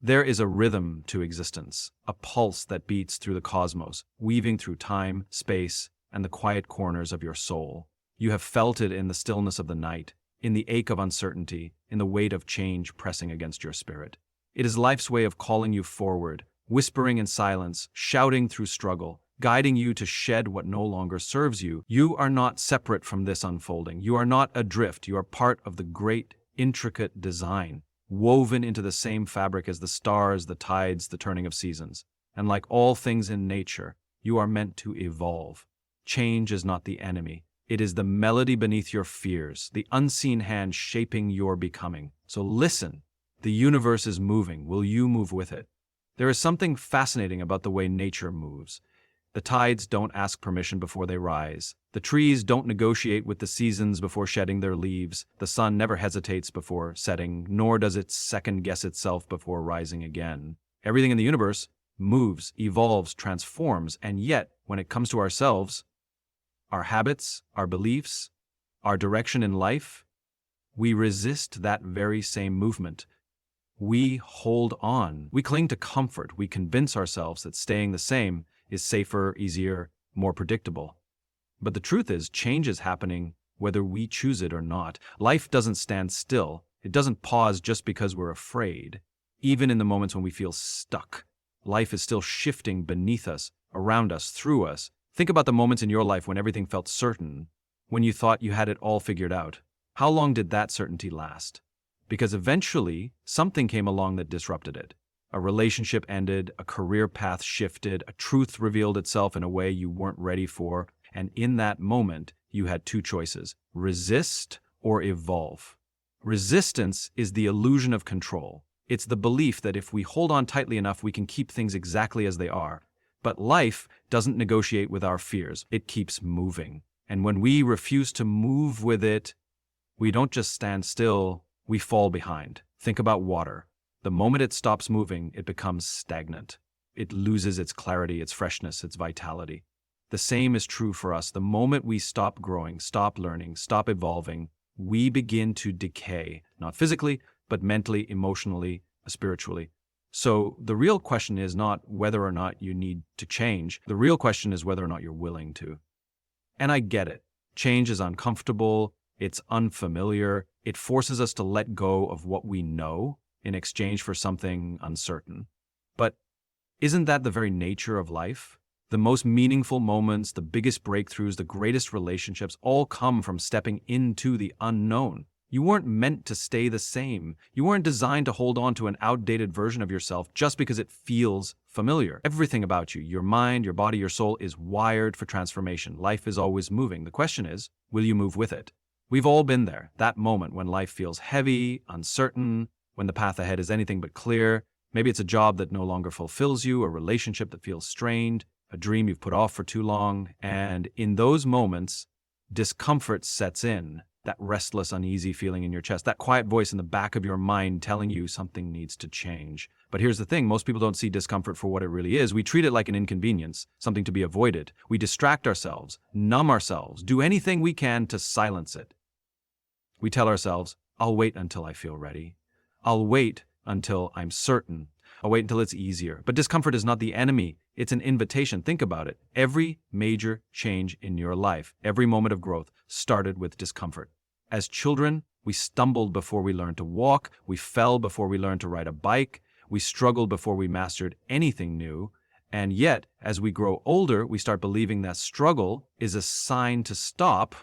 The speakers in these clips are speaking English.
There is a rhythm to existence, a pulse that beats through the cosmos, weaving through time, space, and the quiet corners of your soul. You have felt it in the stillness of the night, in the ache of uncertainty, in the weight of change pressing against your spirit. It is life's way of calling you forward, whispering in silence, shouting through struggle, guiding you to shed what no longer serves you. You are not separate from this unfolding. You are not adrift. You are part of the great, intricate design, woven into the same fabric as the stars, the tides, the turning of seasons. And like all things in nature, you are meant to evolve. Change is not the enemy. It is the melody beneath your fears, the unseen hand shaping your becoming. So listen, the universe is moving. Will you move with it? There is something fascinating about the way nature moves. The tides don't ask permission before they rise. The trees don't negotiate with the seasons before shedding their leaves. The sun never hesitates before setting, nor does it second-guess itself before rising again. Everything in the universe moves, evolves, transforms, and yet, when it comes to ourselves, our habits, our beliefs, our direction in life, we resist that very same movement. We hold on. We cling to comfort. We convince ourselves that staying the same is safer, easier, more predictable. But the truth is, change is happening whether we choose it or not. Life doesn't stand still. It doesn't pause just because we're afraid. Even in the moments when we feel stuck, life is still shifting beneath us, around us, through us. Think about the moments in your life when everything felt certain, when you thought you had it all figured out. How long did that certainty last? Because eventually, something came along that disrupted it. A relationship ended, a career path shifted, a truth revealed itself in a way you weren't ready for, and in that moment, you had two choices: resist or evolve. Resistance is the illusion of control. It's the belief that if we hold on tightly enough, we can keep things exactly as they are. But life doesn't negotiate with our fears. It keeps moving. And when we refuse to move with it, we don't just stand still, we fall behind. Think about water. The moment it stops moving, it becomes stagnant. It loses its clarity, its freshness, its vitality. The same is true for us. The moment we stop growing, stop learning, stop evolving, we begin to decay, not physically, but mentally, emotionally, spiritually. So the real question is not whether or not you need to change. The real question is whether or not you're willing to. And I get it. Change is uncomfortable. It's unfamiliar. It forces us to let go of what we know in exchange for something uncertain. But isn't that the very nature of life? The most meaningful moments, the biggest breakthroughs, the greatest relationships all come from stepping into the unknown. You weren't meant to stay the same. You weren't designed to hold on to an outdated version of yourself just because it feels familiar. Everything about you, your mind, your body, your soul, is wired for transformation. Life is always moving. The question is, will you move with it? We've all been there, that moment when life feels heavy, uncertain, when the path ahead is anything but clear. Maybe it's a job that no longer fulfills you, a relationship that feels strained, a dream you've put off for too long. And in those moments, discomfort sets in. That restless, uneasy feeling in your chest, that quiet voice in the back of your mind telling you something needs to change. But here's the thing, most people don't see discomfort for what it really is. We treat it like an inconvenience, something to be avoided. We distract ourselves, numb ourselves, do anything we can to silence it. We tell ourselves, I'll wait until I feel ready. I'll wait until I'm certain. I'll wait until it's easier. But discomfort is not the enemy. It's an invitation. Think about it. Every major change in your life, every moment of growth started with discomfort. As children, we stumbled before we learned to walk. We fell before we learned to ride a bike. We struggled before we mastered anything new. And yet, as we grow older, we start believing that struggle is a sign to stop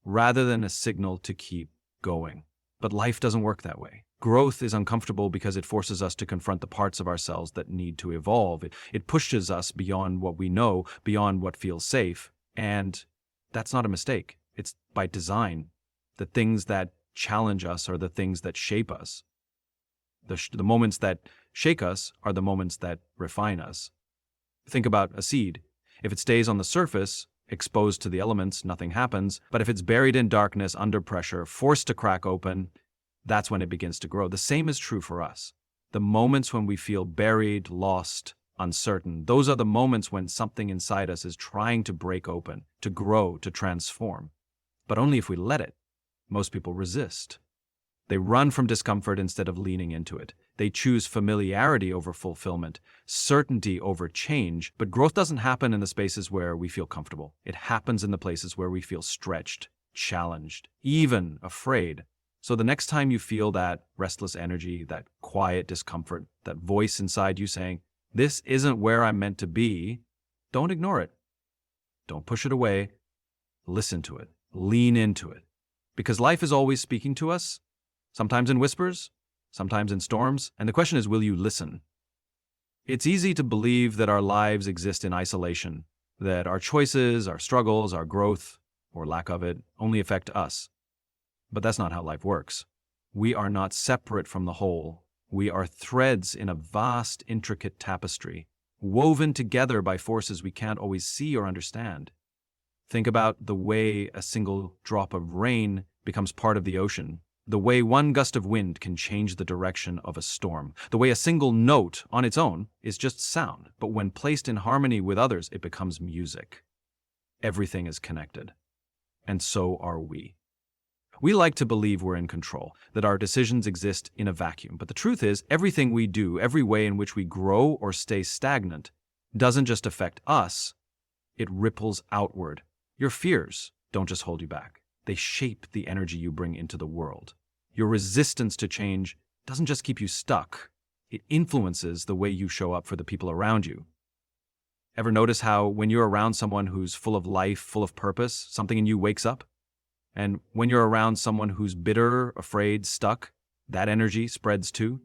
rather than a signal to keep going. But life doesn't work that way. Growth is uncomfortable because it forces us to confront the parts of ourselves that need to evolve. It pushes us beyond what we know, beyond what feels safe. And that's not a mistake. It's by design. The things that challenge us are the things that shape us. The moments that shake us are the moments that refine us. Think about a seed. If it stays on the surface, exposed to the elements, nothing happens. But if it's buried in darkness, under pressure, forced to crack open, that's when it begins to grow. The same is true for us. The moments when we feel buried, lost, uncertain, those are the moments when something inside us is trying to break open, to grow, to transform. But only if we let it. Most people resist. They run from discomfort instead of leaning into it. They choose familiarity over fulfillment, certainty over change. But growth doesn't happen in the spaces where we feel comfortable. It happens in the places where we feel stretched, challenged, even afraid. So the next time you feel that restless energy, that quiet discomfort, that voice inside you saying, "This isn't where I'm meant to be," don't ignore it. Don't push it away. Listen to it. Lean into it. Because life is always speaking to us, sometimes in whispers, sometimes in storms, and the question is, will you listen? It's easy to believe that our lives exist in isolation, that our choices, our struggles, our growth, or lack of it, only affect us. But that's not how life works. We are not separate from the whole. We are threads in a vast, intricate tapestry, woven together by forces we can't always see or understand. Think about the way a single drop of rain becomes part of the ocean, the way one gust of wind can change the direction of a storm, the way a single note on its own is just sound, but when placed in harmony with others, it becomes music. Everything is connected, and so are we. We like to believe we're in control, that our decisions exist in a vacuum, but the truth is, everything we do, every way in which we grow or stay stagnant, doesn't just affect us, it ripples outward. Your fears don't just hold you back. They shape the energy you bring into the world. Your resistance to change doesn't just keep you stuck. It influences the way you show up for the people around you. Ever notice how when you're around someone who's full of life, full of purpose, something in you wakes up? And when you're around someone who's bitter, afraid, stuck, that energy spreads too?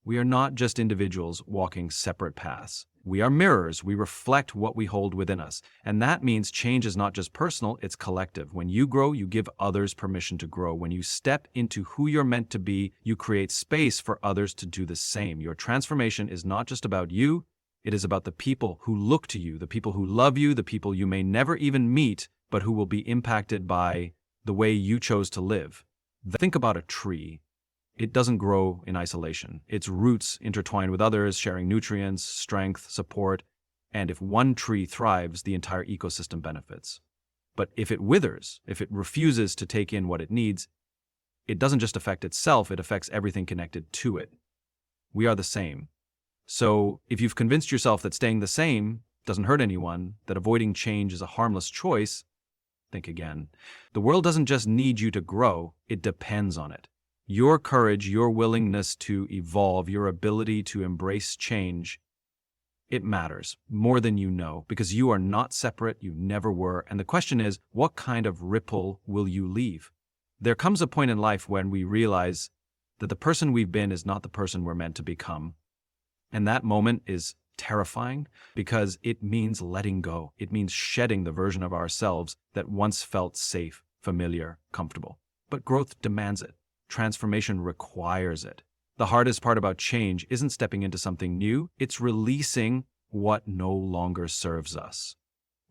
We are not just individuals walking separate paths. We are mirrors. We reflect what we hold within us. And that means change is not just personal, it's collective. When you grow, you give others permission to grow. When you step into who you're meant to be, you create space for others to do the same. Your transformation is not just about you, it is about the people who look to you, the people who love you, the people you may never even meet, but who will be impacted by the way you chose to live. Think about a tree. It doesn't grow in isolation. Its roots intertwine with others, sharing nutrients, strength, support, and if one tree thrives, the entire ecosystem benefits. But if it withers, if it refuses to take in what it needs, it doesn't just affect itself, it affects everything connected to it. We are the same. So if you've convinced yourself that staying the same doesn't hurt anyone, that avoiding change is a harmless choice, think again. The world doesn't just need you to grow, it depends on it. Your courage, your willingness to evolve, your ability to embrace change, it matters more than you know, because you are not separate, you never were, and the question is, what kind of ripple will you leave? There comes a point in life when we realize that the person we've been is not the person we're meant to become. And that moment is terrifying because it means letting go. It means shedding the version of ourselves that once felt safe, familiar, comfortable. But growth demands it. Transformation requires it. The hardest part about change isn't stepping into something new, it's releasing what no longer serves us.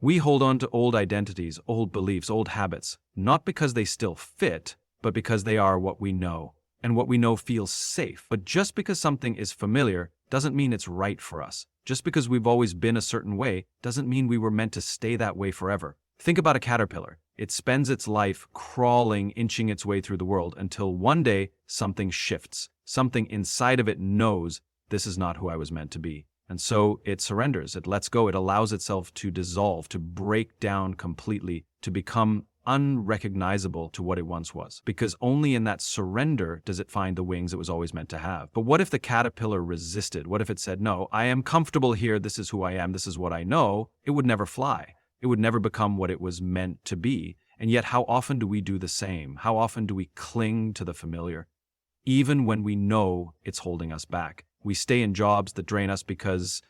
We hold on to old identities, old beliefs, old habits, not because they still fit, but because they are what we know, and what we know feels safe. But just because something is familiar doesn't mean it's right for us. Just because we've always been a certain way doesn't mean we were meant to stay that way forever. Think about a caterpillar. It spends its life crawling, inching its way through the world until one day something shifts. Something inside of it knows this is not who I was meant to be. And so it surrenders, it lets go, it allows itself to dissolve, to break down completely, to become unrecognizable to what it once was. Because only in that surrender does it find the wings it was always meant to have. But what if the caterpillar resisted? What if it said, no, I am comfortable here, this is who I am, this is what I know? It would never fly. It would never become what it was meant to be. And yet, how often do we do the same? How often do we cling to the familiar? Even when we know it's holding us back. We stay in jobs that drain us because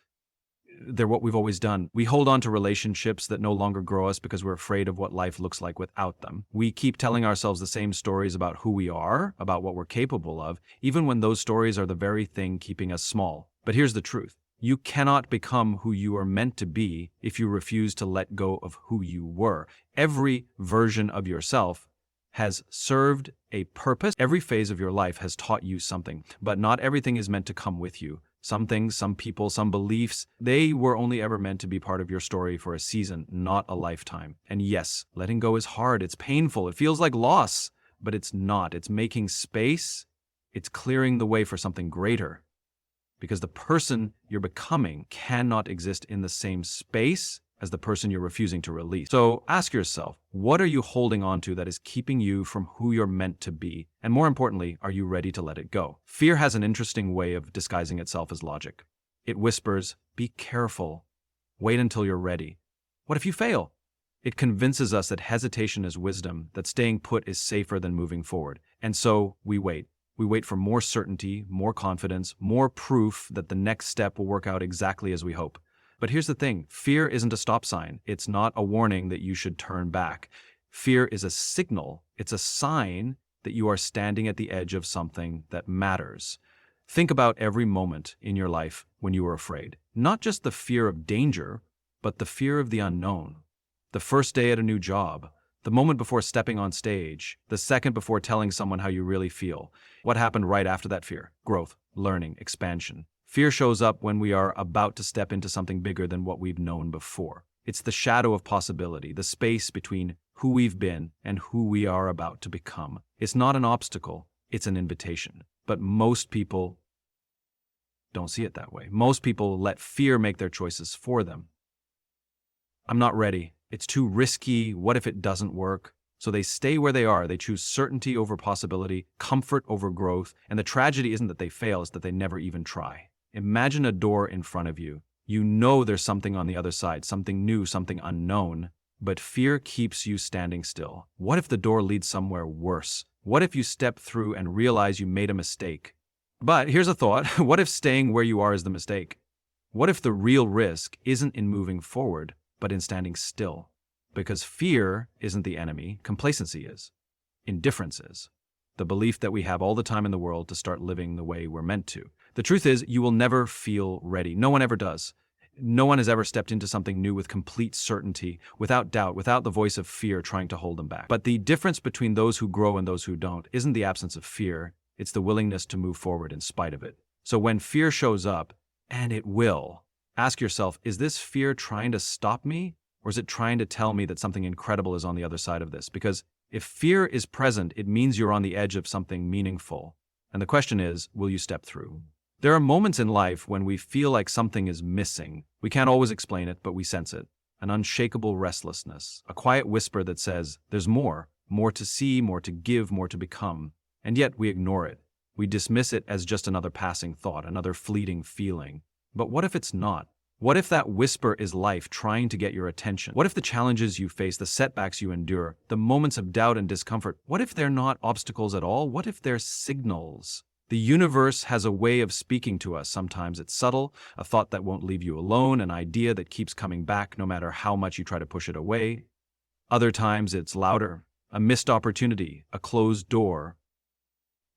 they're what we've always done. We hold on to relationships that no longer grow us because we're afraid of what life looks like without them. We keep telling ourselves the same stories about who we are, about what we're capable of, even when those stories are the very thing keeping us small. But here's the truth. You cannot become who you are meant to be if you refuse to let go of who you were. Every version of yourself has served a purpose. Every phase of your life has taught you something, but not everything is meant to come with you. Some things, some people, some beliefs, they were only ever meant to be part of your story for a season, not a lifetime. And yes, letting go is hard, it's painful, it feels like loss, but it's not. It's making space It's clearing the way for something greater. Because the person you're becoming cannot exist in the same space as the person you're refusing to release. So ask yourself, what are you holding on to that is keeping you from who you're meant to be? And more importantly, are you ready to let it go? Fear has an interesting way of disguising itself as logic. It whispers, be careful. Wait until you're ready. What if you fail? It convinces us that hesitation is wisdom, that staying put is safer than moving forward. And so we wait. We wait for more certainty, more confidence, more proof that the next step will work out exactly as we hope. But here's the thing, fear isn't a stop sign. It's not a warning that you should turn back. Fear is a signal. It's a sign that you are standing at the edge of something that matters. Think about every moment in your life when you were afraid. Not just the fear of danger, but the fear of the unknown. The first day at a new job, the moment before stepping on stage, the second before telling someone how you really feel. What happened right after that fear? Growth, learning, expansion. Fear shows up when we are about to step into something bigger than what we've known before. It's the shadow of possibility, the space between who we've been and who we are about to become. It's not an obstacle, it's an invitation. But most people don't see it that way. Most people let fear make their choices for them. I'm not ready. It's too risky. What if it doesn't work? So they stay where they are. They choose certainty over possibility, comfort over growth. And the tragedy isn't that they fail, it's that they never even try. Imagine a door in front of you. You know there's something on the other side, something new, something unknown, but fear keeps you standing still. What if the door leads somewhere worse? What if you step through and realize you made a mistake? But here's a thought. What if staying where you are is the mistake? What if the real risk isn't in moving forward, but in standing still? Because fear isn't the enemy, complacency is. Indifference is. The belief that we have all the time in the world to start living the way we're meant to. The truth is, you will never feel ready. No one ever does. No one has ever stepped into something new with complete certainty, without doubt, without the voice of fear trying to hold them back. But the difference between those who grow and those who don't isn't the absence of fear, it's the willingness to move forward in spite of it. So when fear shows up, and it will, ask yourself, is this fear trying to stop me? Or is it trying to tell me that something incredible is on the other side of this? Because if fear is present, it means you're on the edge of something meaningful. And the question is, will you step through? There are moments in life when we feel like something is missing. We can't always explain it, but we sense it. An unshakable restlessness, a quiet whisper that says, there's more to see, more to give, more to become. And yet we ignore it. We dismiss it as just another passing thought, another fleeting feeling. But what if it's not? What if that whisper is life trying to get your attention? What if the challenges you face, the setbacks you endure, the moments of doubt and discomfort, what if they're not obstacles at all? What if they're signals? The universe has a way of speaking to us. Sometimes it's subtle, a thought that won't leave you alone, an idea that keeps coming back no matter how much you try to push it away. Other times it's louder, a missed opportunity, a closed door,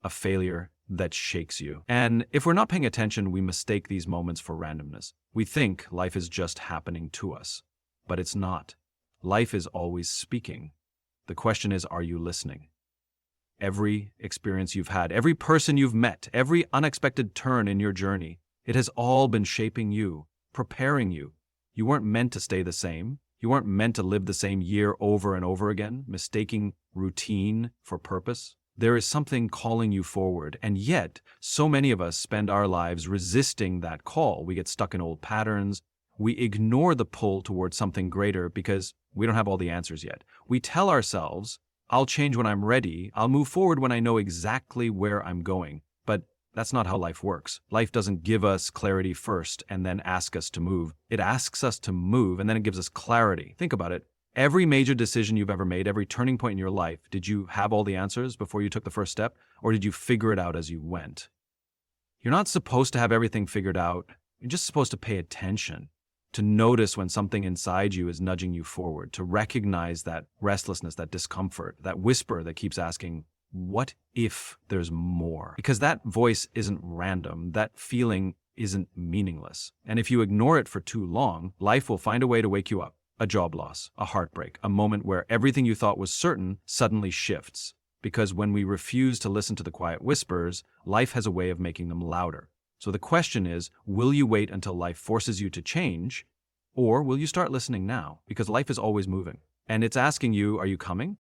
a failure that shakes you. And if we're not paying attention, we mistake these moments for randomness. We think life is just happening to us, but it's not. Life is always speaking. The question is, are you listening? Every experience you've had, every person you've met, every unexpected turn in your journey, it has all been shaping you, preparing you. You weren't meant to stay the same. You weren't meant to live the same year over and over again, mistaking routine for purpose. There is something calling you forward, and yet so many of us spend our lives resisting that call. We get stuck in old patterns. We ignore the pull towards something greater because we don't have all the answers yet. We tell ourselves, I'll change when I'm ready. I'll move forward when I know exactly where I'm going. But that's not how life works. Life doesn't give us clarity first and then ask us to move. It asks us to move and then it gives us clarity. Think about it. Every major decision you've ever made, every turning point in your life, did you have all the answers before you took the first step, or did you figure it out as you went? You're not supposed to have everything figured out. You're just supposed to pay attention, to notice when something inside you is nudging you forward, to recognize that restlessness, that discomfort, that whisper that keeps asking, what if there's more? Because that voice isn't random, that feeling isn't meaningless. And if you ignore it for too long, life will find a way to wake you up. A job loss, a heartbreak, a moment where everything you thought was certain suddenly shifts. Because when we refuse to listen to the quiet whispers, life has a way of making them louder. So the question is, will you wait until life forces you to change, or will you start listening now? Because life is always moving. And it's asking you, are you coming?